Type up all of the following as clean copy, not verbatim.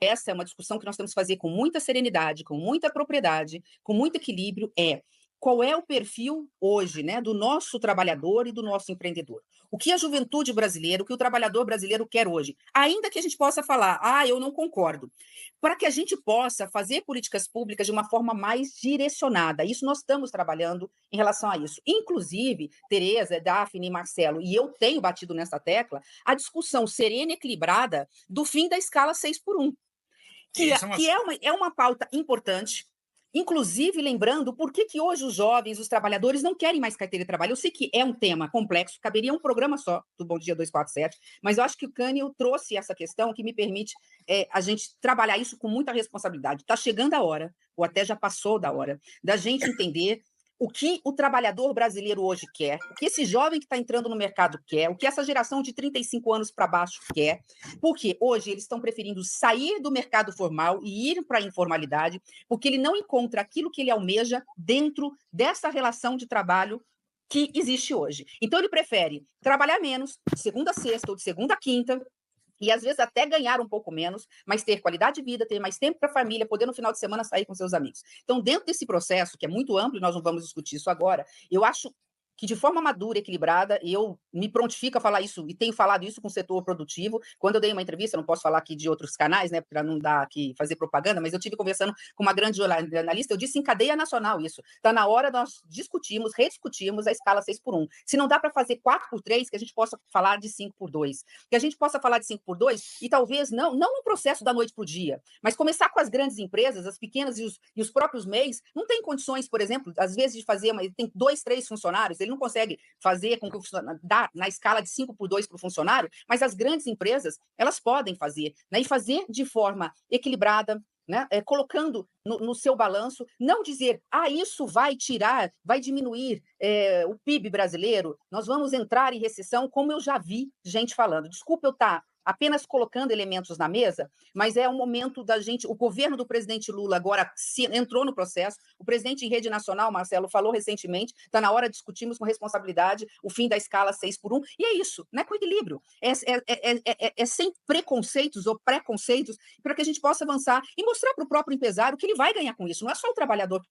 essa é uma discussão que nós temos que fazer com muita serenidade, com muita propriedade, com muito equilíbrio, qual é o perfil hoje, né, do nosso trabalhador e do nosso empreendedor. O que a juventude brasileira, o que o trabalhador brasileiro quer hoje, ainda que a gente possa falar, eu não concordo, para que a gente possa fazer políticas públicas de uma forma mais direcionada. Isso nós estamos trabalhando em relação a isso. Inclusive, Tereza, Daphne e Marcelo, e eu tenho batido nessa tecla, a discussão serena e equilibrada do fim da escala 6 por 1, Esse é um que é uma pauta importante, inclusive lembrando por que hoje os jovens, os trabalhadores não querem mais carteira de trabalho. Eu sei que é um tema complexo, caberia um programa só do Bom Dia 247, mas eu acho que o Cânio trouxe essa questão que me permite a gente trabalhar isso com muita responsabilidade. Está chegando a hora, ou até já passou da hora, da gente entender o que o trabalhador brasileiro hoje quer, o que esse jovem que está entrando no mercado quer, o que essa geração de 35 anos para baixo quer, porque hoje eles estão preferindo sair do mercado formal e ir para a informalidade, porque ele não encontra aquilo que ele almeja dentro dessa relação de trabalho que existe hoje. Então, ele prefere trabalhar menos, de segunda a sexta ou de segunda a quinta, e às vezes até ganhar um pouco menos, mas ter qualidade de vida, ter mais tempo para a família, poder no final de semana sair com seus amigos. Então, dentro desse processo, que é muito amplo, e nós não vamos discutir isso agora, eu acho que de forma madura, equilibrada, eu me prontifico a falar isso, e tenho falado isso com o setor produtivo. Quando eu dei uma entrevista, não posso falar aqui de outros canais, né, para não dar aqui, fazer propaganda, mas eu tive conversando com uma grande jornalista, eu disse em cadeia nacional isso. Está na hora nós discutirmos, rediscutirmos a escala 6 por 1. Se não dá para fazer 4 por 3, que a gente possa falar de 5 por 2. Que a gente possa falar de 5 por 2 e talvez não no processo da noite para o dia, mas começar com as grandes empresas, as pequenas e os próprios MEIs, não tem condições, por exemplo, às vezes de fazer, mas tem 2, 3 funcionários, ele não consegue fazer com que o funcionário dá na escala de 5 por 2 para o funcionário, mas as grandes empresas, elas podem fazer, né, e fazer de forma equilibrada, né, colocando no seu balanço, não dizer, isso vai tirar, vai diminuir o PIB brasileiro, nós vamos entrar em recessão, como eu já vi gente falando. Desculpa eu estar apenas colocando elementos na mesa, mas é o momento da gente, o governo do presidente Lula agora entrou no processo, o presidente em rede nacional, Marcelo, falou recentemente, está na hora de discutirmos com responsabilidade o fim da escala 6 por 1, e é isso, né, com equilíbrio, sem preconceitos ou preconceitos, para que a gente possa avançar e mostrar para o próprio empresário que ele vai ganhar com isso, não é só o trabalhador.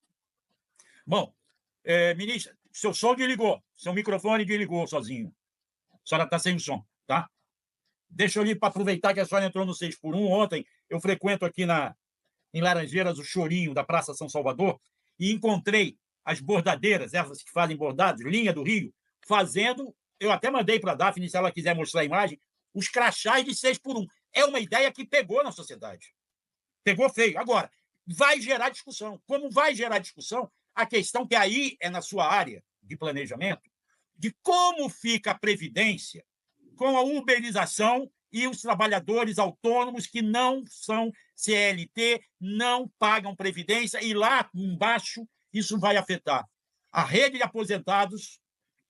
Bom, ministra, seu som desligou, seu microfone desligou sozinho. A senhora está sem som, tá? Deixa eu ir para aproveitar que a senhora entrou no 6 por 1. Ontem eu frequento aqui em Laranjeiras o Chorinho da Praça São Salvador e encontrei as bordadeiras, essas que fazem bordados, linha do Rio, fazendo, eu até mandei para a Daphne, se ela quiser mostrar a imagem, os crachás de 6 por 1. É uma ideia que pegou na sociedade. Pegou feio. Agora, vai gerar discussão. Como vai gerar discussão, a questão que aí é na sua área de planejamento, de como fica a previdência com a uberização e os trabalhadores autônomos que não são CLT, não pagam previdência, e lá embaixo isso vai afetar a rede de aposentados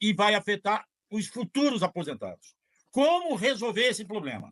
e vai afetar os futuros aposentados. Como resolver esse problema?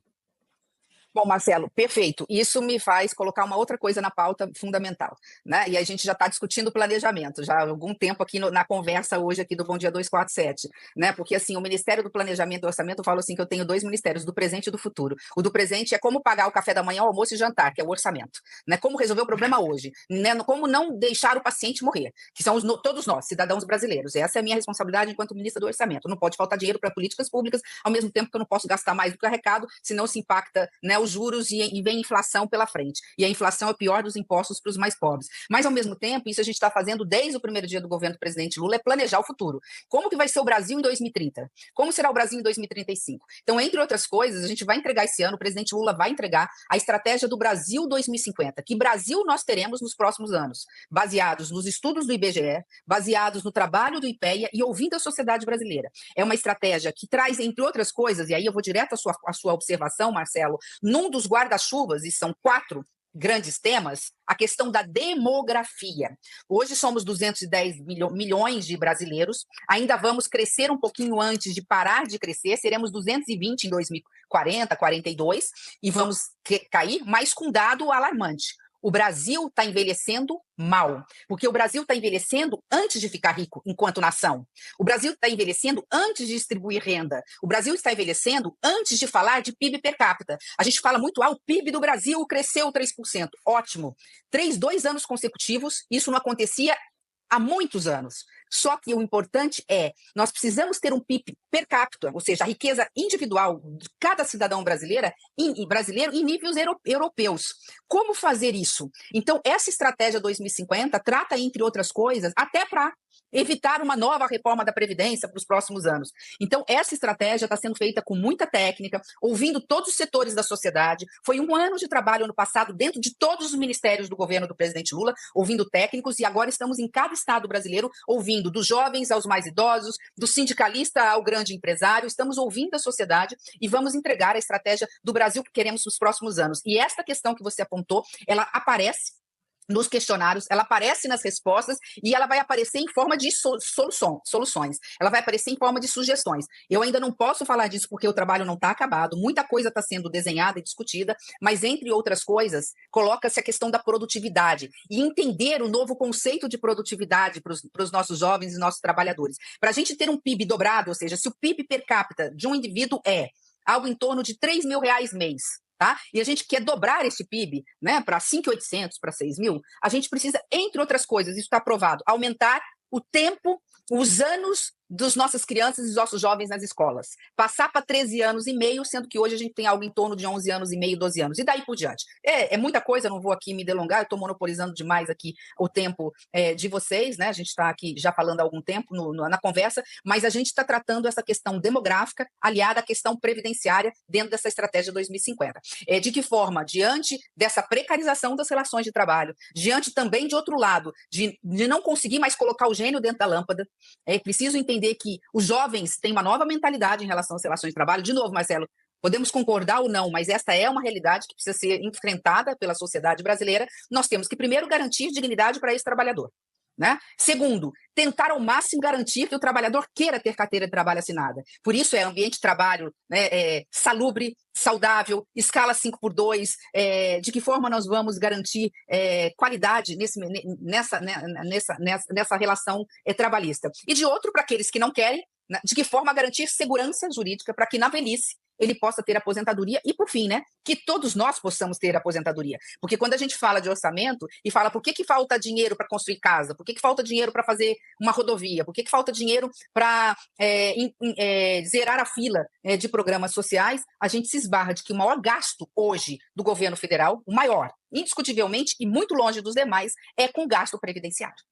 Bom, Marcelo, perfeito. Isso me faz colocar uma outra coisa na pauta fundamental, né? E a gente já está discutindo planejamento, já há algum tempo aqui na conversa hoje aqui do Bom Dia 247, né? Porque assim, o Ministério do Planejamento e Orçamento, eu falo assim que eu tenho 2 ministérios, do presente e do futuro. O do presente é como pagar o café da manhã, o almoço e jantar, que é o orçamento, né? Como resolver o problema hoje, né? Como não deixar o paciente morrer, que são todos nós, cidadãos brasileiros. Essa é a minha responsabilidade enquanto ministra do Orçamento. Não pode faltar dinheiro para políticas públicas, ao mesmo tempo que eu não posso gastar mais do que arrecado, senão se impacta, né, os juros e vem inflação pela frente. E a inflação é o pior dos impostos para os mais pobres. Mas, ao mesmo tempo, isso a gente está fazendo desde o primeiro dia do governo do presidente Lula, é planejar o futuro. Como que vai ser o Brasil em 2030? Como será o Brasil em 2035? Então, entre outras coisas, a gente vai entregar esse ano, o presidente Lula vai entregar a estratégia do Brasil 2050. Que Brasil nós teremos nos próximos anos? Baseados nos estudos do IBGE, baseados no trabalho do IPEA e ouvindo a sociedade brasileira. É uma estratégia que traz, entre outras coisas, e aí eu vou direto à sua observação, Marcelo, num dos guarda-chuvas, e são 4 grandes temas, a questão da demografia. Hoje somos 210 milhões de brasileiros, ainda vamos crescer um pouquinho antes de parar de crescer, seremos 220 em 2040, 42, e vamos cair, mas com dado alarmante. O Brasil está envelhecendo mal, porque o Brasil está envelhecendo antes de ficar rico enquanto nação. O Brasil está envelhecendo antes de distribuir renda. O Brasil está envelhecendo antes de falar de PIB per capita. A gente fala muito, o PIB do Brasil cresceu 3%. Ótimo. 2 anos consecutivos, isso não acontecia há muitos anos. Só que o importante nós precisamos ter um PIB per capita, ou seja, a riqueza individual de cada cidadão brasileiro em níveis europeus. Como fazer isso? Então, essa estratégia 2050 trata, entre outras coisas, até para evitar uma nova reforma da Previdência para os próximos anos. Então, essa estratégia está sendo feita com muita técnica, ouvindo todos os setores da sociedade. Foi 1 ano de trabalho ano passado dentro de todos os ministérios do governo do presidente Lula, ouvindo técnicos, e agora estamos em cada estado brasileiro ouvindo, dos jovens aos mais idosos, do sindicalista ao grande empresário. Estamos ouvindo a sociedade e vamos entregar a estratégia do Brasil que queremos nos próximos anos. E esta questão que você apontou, ela aparece nos questionários, ela aparece nas respostas e ela vai aparecer em forma de soluções. Ela vai aparecer em forma de sugestões. Eu ainda não posso falar disso porque o trabalho não está acabado, muita coisa está sendo desenhada e discutida, mas, entre outras coisas, coloca-se a questão da produtividade e entender o novo conceito de produtividade para os nossos jovens e nossos trabalhadores. Para a gente ter um PIB dobrado, ou seja, se o PIB per capita de um indivíduo é algo em torno de R$ 3.000 mês, tá? E a gente quer dobrar esse PIB, né, para 5.800, para 6.000, a gente precisa, entre outras coisas, isso está aprovado, aumentar o tempo, os anos das nossas crianças e dos nossos jovens nas escolas. Passar para 13 anos e meio, sendo que hoje a gente tem algo em torno de 11 anos e meio, 12 anos. E daí por diante. É muita coisa, não vou aqui me delongar, eu estou monopolizando demais aqui o tempo de vocês, né? A gente está aqui já falando há algum tempo na conversa, mas a gente está tratando essa questão demográfica aliada à questão previdenciária dentro dessa estratégia 2050. De que forma? Diante dessa precarização das relações de trabalho, diante também, de outro lado, de não conseguir mais colocar o gênio dentro da lâmpada, é preciso entender que os jovens têm uma nova mentalidade em relação às relações de trabalho. De novo, Marcelo, podemos concordar ou não, mas esta é uma realidade que precisa ser enfrentada pela sociedade brasileira. Nós temos que, primeiro, garantir dignidade para esse trabalhador, né? Segundo, tentar ao máximo garantir que o trabalhador queira ter carteira de trabalho assinada. Por isso é ambiente de trabalho, né, salubre, saudável, escala 5x2, de que forma nós vamos garantir qualidade nessa relação trabalhista. E de outro, para aqueles que não querem, né, de que forma garantir segurança jurídica para que na velhice ele possa ter aposentadoria e, por fim, né, que todos nós possamos ter aposentadoria. Porque quando a gente fala de orçamento e fala por que falta dinheiro para construir casa, por que falta dinheiro para fazer uma rodovia, por que falta dinheiro para zerar a fila de programas sociais, a gente se esbarra de que o maior gasto hoje do governo federal, o maior, indiscutivelmente e muito longe dos demais, é com gasto previdenciário.